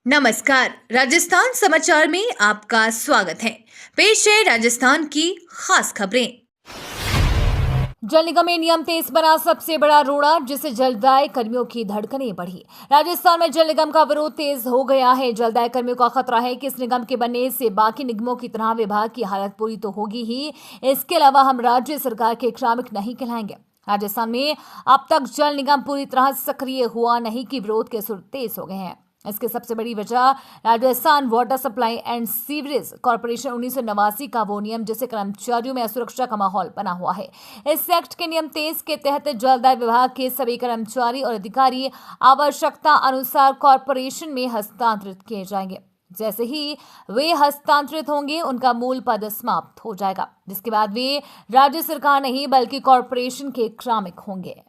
नमस्कार, राजस्थान समाचार में आपका स्वागत है। पेश है राजस्थान की खास खबरें। जल निगम में नियम तेज बना सबसे बड़ा रोड़ा, जिससे जलदाय कर्मियों की धड़कनें बढ़ी। राजस्थान में जल निगम का विरोध तेज हो गया है। जलदाय कर्मियों का खतरा है कि इस निगम के बनने से बाकी निगमों की तरह विभाग की हालत पूरी तो होगी ही, इसके अलावा हम राज्य सरकार के श्रमिक नहीं कहलाएंगे। राजस्थान में अब तक जल निगम पूरी तरह सक्रिय हुआ नहीं कि विरोध के सुर तेज हो गए हैं। इसकी सबसे बड़ी वजह Rajasthan water supply and sewerage corporation 1989 का वो नियम, जिससे कर्मचारियों में असुरक्षा का माहौल बना हुआ है। इस एक्ट के नियम 23 के तहत जलदाय विभाग के सभी कर्मचारी और अधिकारी आवश्यकता अनुसार कॉर्पोरेशन में हस्तांतरित किए जाएंगे। जैसे ही वे हस्तांतरित होंगे, उनका मूल पद समाप्त हो जाएगा, जिसके बाद वे राज्य सरकार नहीं बल्कि कॉर्पोरेशन के श्रमिक होंगे।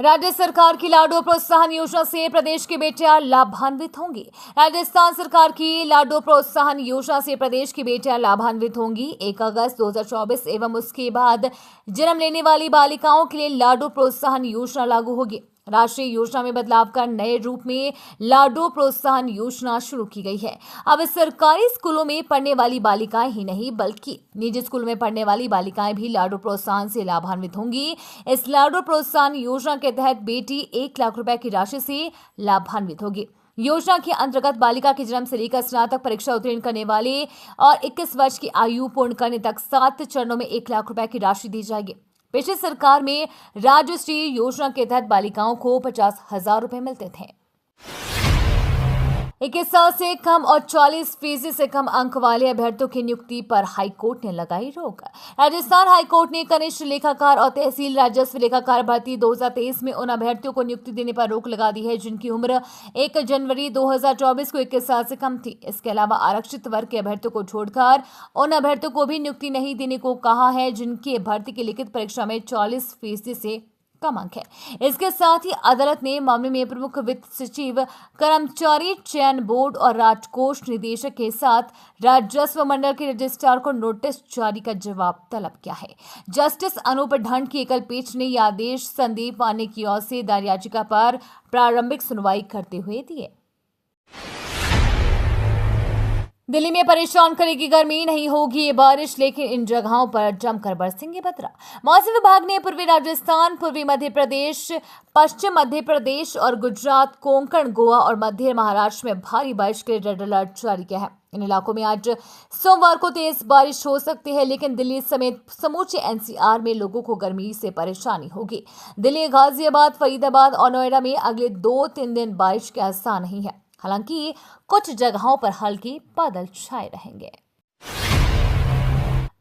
राज्य सरकार की लाडो प्रोत्साहन योजना से प्रदेश की बेटियां लाभान्वित होंगी। राजस्थान सरकार की लाडो प्रोत्साहन योजना से प्रदेश की बेटियां लाभान्वित होंगी। 1 अगस्त 2024 एवं उसके बाद जन्म लेने वाली बालिकाओं के लिए लाडो प्रोत्साहन योजना लागू होगी। राष्ट्रीय योजना में बदलाव कर नए रूप में लाडो प्रोत्साहन योजना शुरू की गई है। अब सरकारी स्कूलों में पढ़ने वाली बालिकाएं ही नहीं बल्कि निजी स्कूल में पढ़ने वाली बालिकाएं भी लाडो प्रोत्साहन से लाभान्वित होंगी। इस लाडो प्रोत्साहन योजना के तहत बेटी 1 लाख रुपए की राशि से लाभान्वित होगी। योजना के अंतर्गत बालिका के जन्म से लेकर स्नातक परीक्षा उत्तीर्ण करने वाले और 21 वर्ष की आयु पूर्ण करने तक 7 चरणों में 1 लाख रुपए की राशि दी जाएगी। पिछली सरकार में राजश्री योजना के तहत बालिकाओं को 50,000 रुपए मिलते थे। 21 साल से कम और 40% से कम अंक वाले अभ्यर्थियों की नियुक्ति पर हाईकोर्ट ने लगाई रोक। राजस्थान हाईकोर्ट ने कनिष्ठ लेखाकार और तहसील राजस्व लेखाकार भर्ती 2023 में उन अभ्यर्थियों को नियुक्ति देने पर रोक लगा दी है जिनकी उम्र 1 जनवरी 2024 को 21 साल से कम थी। इसके अलावा आरक्षित वर्ग के अभ्यर्थियों को छोड़कर उन अभ्यर्थियों को भी नियुक्ति नहीं देने को कहा है जिनकी भर्ती की लिखित परीक्षा में 40% से कम अंक है। इसके साथ ही अदालत ने मामले में प्रमुख वित्त सचिव, कर्मचारी चयन बोर्ड और राजकोष निदेशक के साथ राजस्व मंडल के रजिस्ट्रार को नोटिस जारी का जवाब तलब किया है। जस्टिस अनूप ढंड की एकल पीठ ने यह आदेश संदीप वाने की ओर से दायर याचिका पर प्रारंभिक सुनवाई करते हुए दिए। दिल्ली में परेशान करेगी गर्मी, नहीं होगी ये बारिश, लेकिन इन जगहों पर जमकर बरसेंगे बदरा। मौसम विभाग ने पूर्वी राजस्थान, पूर्वी मध्य प्रदेश, पश्चिम मध्य प्रदेश और गुजरात, कोंकण, गोवा और मध्य महाराष्ट्र में भारी बारिश के रेड अलर्ट जारी किया है। इन इलाकों में आज सोमवार को तेज बारिश हो सकती है, लेकिन दिल्ली समेत समूचे एनसीआर में लोगों को गर्मी से परेशानी होगी। दिल्ली, गाजियाबाद, फरीदाबाद और नोएडा में अगले 2-3 दिन बारिश के आसार नहीं है। हालांकि कुछ जगहों पर हल्के बादल छाए रहेंगे।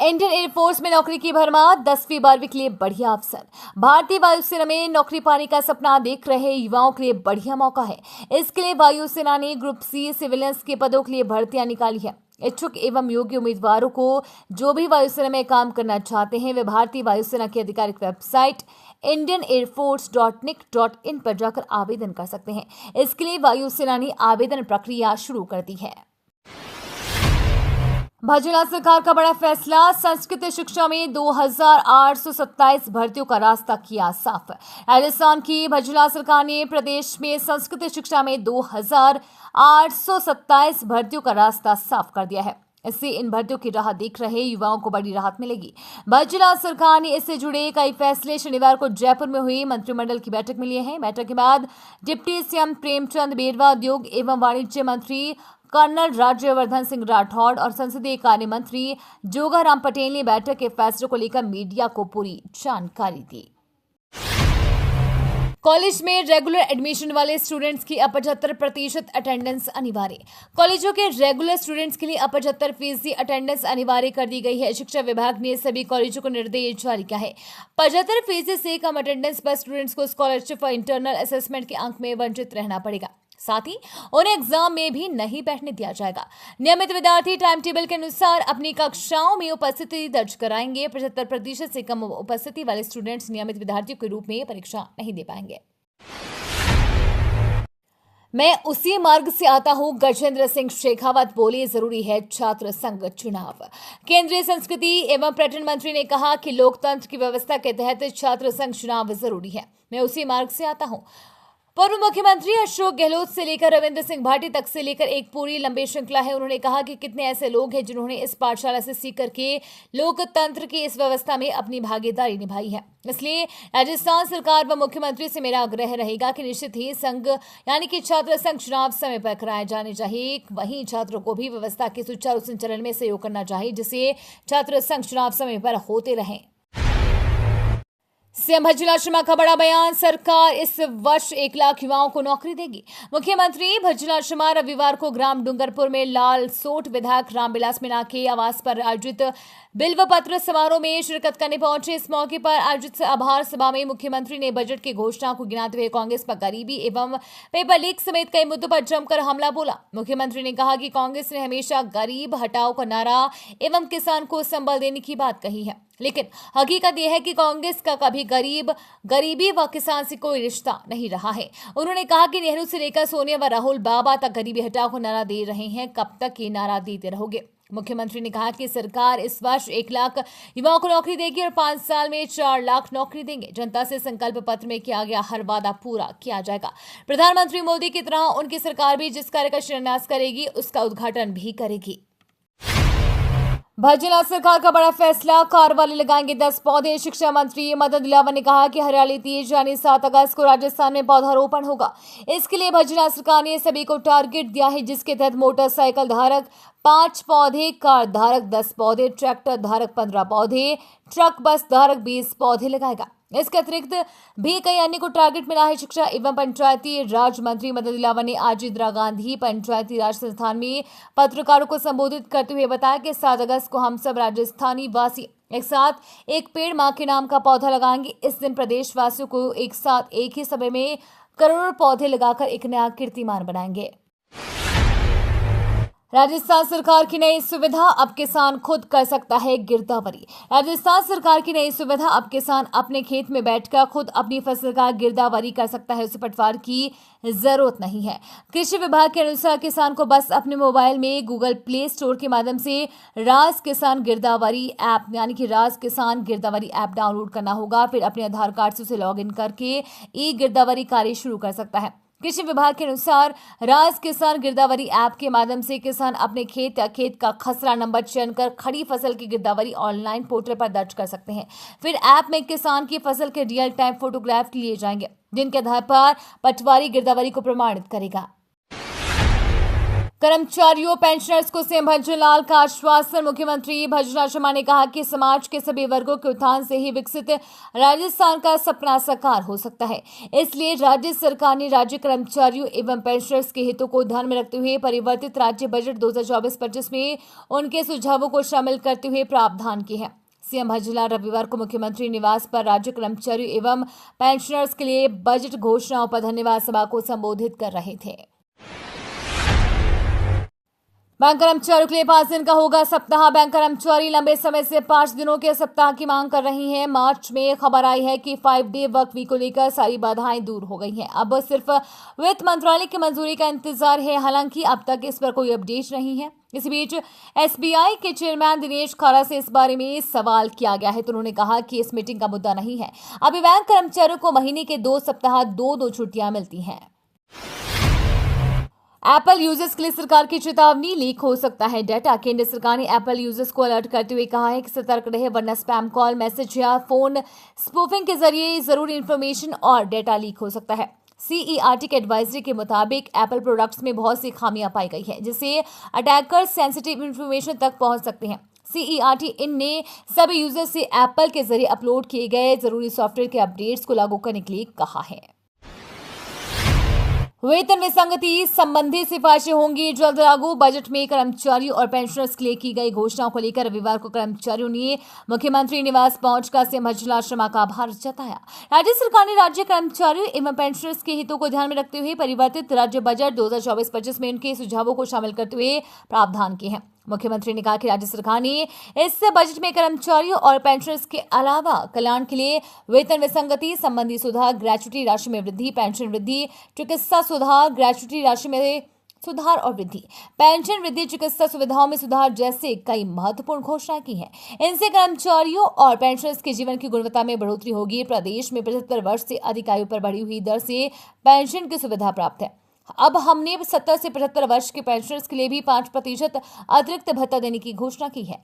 इंडियन एयरफोर्स में नौकरी की भरमार, 10वीं 12वीं के लिए बढ़िया अवसर। भारतीय वायुसेना में नौकरी पाने का सपना देख रहे युवाओं के लिए बढ़िया मौका है। इसके लिए वायुसेना ने ग्रुप सी सिविलियंस के पदों के लिए भर्तियां निकाली है। इच्छुक एवं योग्य उम्मीदवारों को जो भी वायुसेना में काम करना चाहते हैं, वे भारतीय वायुसेना की आधिकारिक वेबसाइट indianairforce.nic.in पर जाकर आवेदन कर सकते हैं। इसके लिए वायुसेना ने आवेदन प्रक्रिया शुरू कर दी है। भाजपा सरकार का बड़ा फैसला, संस्कृत शिक्षा में 2827 भर्तियों का रास्ता किया साफ। राजस्थान की भाजपा सरकार ने प्रदेश में संस्कृत शिक्षा में 2827 भर्तियों का रास्ता साफ कर दिया है। इससे इन भर्तियों की राह देख रहे युवाओं को बड़ी राहत मिलेगी। भाजपा सरकार ने इससे जुड़े कई फैसले शनिवार को जयपुर में हुई मंत्रिमंडल की बैठक में लिए हैं। बैठक के बाद डिप्टी सीएम प्रेमचंद बेरवा, उद्योग एवं वाणिज्य मंत्री कर्नल राज्यवर्धन सिंह राठौड़ और संसदीय कार्य मंत्री जोगाराम पटेल ने बैठक के फैसलों को लेकर मीडिया को पूरी जानकारी दी। कॉलेज में रेगुलर एडमिशन वाले स्टूडेंट्स की 75% अटेंडेंस अनिवार्य। कॉलेजों के रेगुलर स्टूडेंट्स के लिए 75% अटेंडेंस अनिवार्य कर दी गई है। शिक्षा विभाग ने सभी कॉलेजों को निर्देश जारी किया है। 75% से कम अटेंडेंस पर स्टूडेंट्स को स्कॉलरशिप और इंटरनल असेसमेंट के अंक में वंचित रहना पड़ेगा। साथ ही उन्हें एग्जाम में भी नहीं बैठने दिया जाएगा। नियमित विद्यार्थी टाइम टेबल के अनुसार अपनी कक्षाओं में उपस्थिति दर्ज कराएंगे। 75% से कम उपस्थिति वाले स्टूडेंट्स नियमित विद्यार्थियों के रूप में परीक्षा नहीं दे पाएंगे। मैं उसी मार्ग से आता हूं, गजेंद्र सिंह शेखावत बोले, जरूरी है छात्र संघ चुनाव। केंद्रीय संस्कृति एवं पर्यटन मंत्री ने कहा कि लोकतंत्र की व्यवस्था के तहत छात्र संघ चुनाव जरूरी है। मैं उसी मार्ग से आता हूं, पूर्व मुख्यमंत्री अशोक गहलोत से लेकर रविंद्र सिंह भाटी तक से लेकर एक पूरी लंबी श्रृंखला है। उन्होंने कहा कि कितने ऐसे लोग हैं जिन्होंने इस पाठशाला से सीख करके लोकतंत्र की इस व्यवस्था में अपनी भागीदारी निभाई है। इसलिए राजस्थान सरकार व मुख्यमंत्री से मेरा आग्रह रहेगा कि निश्चित ही संघ यानी कि छात्र संघ चुनाव समय पर कराए जाने चाहिए। वहीं छात्रों को भी व्यवस्था के सुचारू संचालन में सहयोग करना चाहिए, जिससे छात्र संघ चुनाव समय पर होते रहें। सीएम भज्जूलाल शर्मा का बड़ा बयान, सरकार इस वर्ष 1 लाख युवाओं को नौकरी देगी। मुख्यमंत्री भज्जूलाल शर्मा रविवार को ग्राम डूंगरपुर में लाल सोट विधायक रामविलास मीणा के आवास पर आयोजित बिल्व पत्र समारोह में शिरकत करने पहुंचे। इस मौके पर आयोजित आभार सभा में मुख्यमंत्री ने बजट की घोषणा को गिनाते हुए कांग्रेस पर गरीबी एवं पेपर लीक समेत कई मुद्दों पर जमकर हमला बोला। मुख्यमंत्री ने कहा कि कांग्रेस ने हमेशा गरीब हटाओ का नारा एवं किसान को संबल देने की बात कही है, लेकिन हकीकत यह है कि कांग्रेस का कभी गरीबी व किसान से कोई रिश्ता नहीं रहा है। उन्होंने कहा कि नेहरू से लेकर सोनिया व राहुल बाबा तक गरीबी हटाओ को नारा दे रहे हैं, कब तक ये नारा देते रहोगे। मुख्यमंत्री ने कहा कि सरकार इस वर्ष 1 लाख युवाओं को नौकरी देगी और 5 साल में 4 लाख नौकरी देंगे। जनता से संकल्प पत्र में किया गया हर वादा पूरा किया जाएगा। प्रधानमंत्री मोदी की तरह उनकी सरकार भी जिस कार्य का शिलान्यास करेगी उसका उद्घाटन भी करेगी। भज्जूलाल सरकार का बड़ा फैसला, कार वाले लगाएंगे 10 पौधे। शिक्षा मंत्री मदन दिलावर ने कहा कि हरियाली तीज यानी 7 अगस्त को राजस्थान में पौधारोपण होगा। इसके लिए भज्जूलाल सरकार ने सभी को टारगेट दिया है, जिसके तहत मोटरसाइकिल धारक 5 पौधे, कार धारक 10 पौधे, ट्रैक्टर धारक 15 पौधे, ट्रक बस धारक 20 पौधे लगाएगा। इसके अतिरिक्त भी कई अन्य को टारगेट मिला है। शिक्षा एवं पंचायती राज मंत्री मदन दिलावर ने आज इंदिरा गांधी पंचायती राज संस्थान में पत्रकारों को संबोधित करते हुए बताया कि 7 अगस्त को हम सब राजस्थानी वासी एक साथ एक पेड़ मां के नाम का पौधा लगाएंगे। इस दिन प्रदेश वासियों को एक साथ एक ही समय में करोड़ों पौधे लगाकर एक नया कीर्तिमान बनाएंगे। राजस्थान सरकार की नई सुविधा, अब किसान खुद कर सकता है गिरदावरी। राजस्थान सरकार की नई सुविधा, अब किसान अपने खेत में बैठकर खुद अपनी फसल का गिरदावरी कर सकता है। उसे पटवार की जरूरत नहीं है। कृषि विभाग के अनुसार किसान को बस अपने मोबाइल में गूगल प्ले स्टोर के माध्यम से राज किसान गिरदावरी ऐप यानी कि राज किसान गिरदावरी ऐप डाउनलोड करना होगा। फिर अपने आधार कार्ड से उसे लॉग इन करके ई गिरदावरी कार्य शुरू कर सकता है। कृषि विभाग के अनुसार राज किसान गिरदावरी ऐप के माध्यम से किसान अपने खेत या खेत का खसरा नंबर चयन कर खड़ी फसल की गिरदावरी ऑनलाइन पोर्टल पर दर्ज कर सकते हैं। फिर ऐप में किसान की फसल के रियल टाइम फोटोग्राफ लिए जाएंगे, जिनके आधार पर पटवारी गिरदावरी को प्रमाणित करेगा। कर्मचारियों पेंशनर्स को सीएम भज्जूलाल का आश्वासन। मुख्यमंत्री भज्जूलाल शर्मा ने कहा कि समाज के सभी वर्गों के उत्थान से ही विकसित राजस्थान का सपना साकार हो सकता है। इसलिए राज्य सरकार ने राज्य कर्मचारियों एवं पेंशनर्स के हितों को ध्यान में रखते हुए परिवर्तित राज्य बजट 2024-25 में उनके सुझावों को शामिल करते हुए प्रावधान किए हैं। सीएम भज्जूलाल रविवार को मुख्यमंत्री निवास पर राज्य कर्मचारियों एवं पेंशनर्स के लिए बजट घोषणाओं पर धन्यवाद सभा को संबोधित कर रहे थे। बैंक कर्मचारियों के लिए 5 दिन का होगा सप्ताह। बैंक कर्मचारी लंबे समय से 5 दिनों के सप्ताह की मांग कर रही हैं। मार्च में खबर आई है कि 5 डे वर्क वीक को लेकर सारी बाधाएं दूर हो गई हैं। अब सिर्फ वित्त मंत्रालय की मंजूरी का इंतजार है। हालांकि अब तक इस पर कोई अपडेट नहीं है। इस बीच एसबीआई के चेयरमैन दिनेश खारा से इस बारे में सवाल किया गया है तो उन्होंने कहा कि इस मीटिंग का मुद्दा नहीं है। अभी बैंक कर्मचारियों को महीने के 2 सप्ताह 2 छुट्टियां मिलती हैं। एप्पल यूजर्स के लिए सरकार की चेतावनी, लीक हो सकता है डाटा। केंद्र सरकार ने एप्पल यूजर्स को अलर्ट करते हुए कहा है कि सतर्क रहे, वरना स्पैम कॉल, मैसेज या फोन स्पूफिंग के जरिए जरूरी इंफॉर्मेशन और डाटा लीक हो सकता है। CERT के एडवाइजरी के मुताबिक एप्पल प्रोडक्ट्स में बहुत सी खामियां पाई गई है, जिससे अटैकर सेंसिटिव इंफॉर्मेशन तक पहुंच सकते हैं। CERT इन ने सभी यूजर्स से एप्पल के जरिए अपलोड किए गए जरूरी सॉफ्टवेयर के अपडेट्स को लागू करने के लिए कहा है। वेतन विसंगति संबंधी सिफारिशें होंगी जल्द लागू। बजट में कर्मचारियों और पेंशनर्स के लिए की गई घोषणाओं को लेकर रविवार को कर्मचारियों ने मुख्यमंत्री निवास पहुंचकर सीएम भज्जूलाल शर्मा का आभार जताया। राज्य सरकार ने राज्य कर्मचारियों एवं पेंशनर्स के हितों को ध्यान में रखते हुए परिवर्तित राज्य बजट 2024-25 में उनके सुझावों को शामिल करते हुए प्रावधान किए हैं। मुख्यमंत्री ने कहा कि राज्य सरकार ने इस बजट में कर्मचारियों और पेंशनर्स के अलावा कल्याण के लिए वेतन विसंगति संबंधी सुधार, ग्रेच्युटी राशि में वृद्धि, पेंशन वृद्धि, चिकित्सा सुधार, ग्रेच्युटी राशि में सुधार और वृद्धि, पेंशन वृद्धि, चिकित्सा सुविधाओं में सुधार जैसे कई महत्वपूर्ण घोषणाएं की हैं। इनसे कर्मचारियों और पेंशनर्स के जीवन की गुणवत्ता में बढ़ोतरी होगी। प्रदेश में 75 वर्ष से अधिक आयु पर बढ़ी हुई दर से पेंशन की सुविधा प्राप्त है। अब हमने 70 से 75 वर्ष के पेंशनर्स के लिए भी 5% अतिरिक्त भत्ता देने की घोषणा की है।